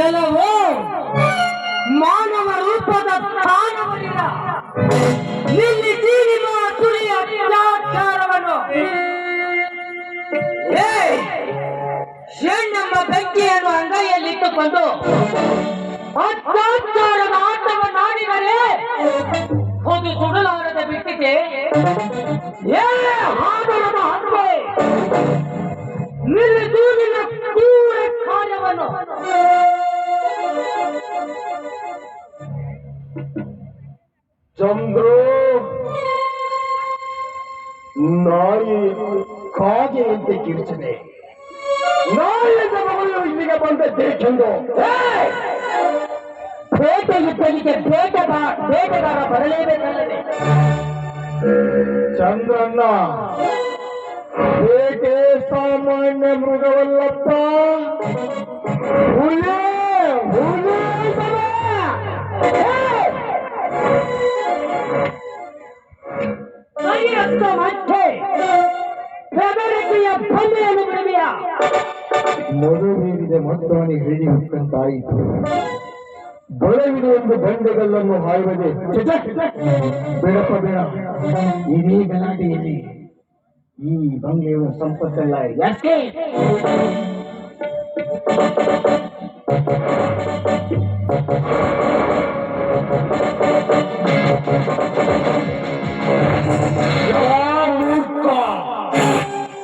ಎಲ್ಲವೋ ಮಾನವ ರೂಪದ ಸ್ಥಾನವನಿಲ್ಲ ನಿಲ್ಲಿಸಿ ನಿಮ್ಮ ಅಸುರಿಯ ಅತ್ಯಾಚಾರವನ್ನು ಹೆಣ್ಣೆಂಬ ಬೆಂಕಿಯನ್ನು ಅಂಗೈಯಲ್ಲಿಟ್ಟುಕೊಂಡು ಅತ್ಯಾಚಾರದ ಆಟವನ್ನಾಡಿದರೆ ಒಂದು ಸುಡಲಾರದ ಬಿಟ್ಟಿಗೆ ಆದರದ ಹಂಗೆ ನಿಲ್ಲಿಸು ನಿನ್ನ ಕ್ರೂರ ಕಾರ್ಯವನ್ನು. ಚಂದ್ರು ನಾಯಿ ಕಾಗೆಯಂತೆ ಕಿರಿಚದೆ ನಾಯಿಯ ಮಗಳು ಇಲ್ಲಿಗೆ ಬಂದದ್ದೇಕೆಂದು ಬೇಟೆ ಇದ್ದಲ್ಲಿಗೆ ಬೇಟೆಗಾರ ಬರಲೇಬೇಕಲ್ಲದೆ. ಚಂದ್ರಣ್ಣ ಬೇಟೆ ಸಾಮಾನ್ಯ ಮೃಗವಲ್ಲಪ್ಪ, ಹುಲಿ ಹುಲಿ ಬೆದರಿಕೆಯ ಬಂದೆಯನ್ನು ಬಿಡುವೆಯ ಮದುವೆ ಮೊತ್ತವನಿಗೆ ಹಿಡಿ ಹುಟ್ಟಂತಾಯಿತು. ಬಡವಿದೆ ಒಂದು ಬಂಡೆಗಲ್ಲನ್ನು ಹಾಯುವುದೇ ಬಿಡಪ್ಪ ಬೇಡ. ಇದೇ ಗಲಾಟೆಯಲ್ಲಿ ಈ ಬಂಗೆಯು ಸಂಪತ್ತೆಲ್ಲ ಯಾಕೆ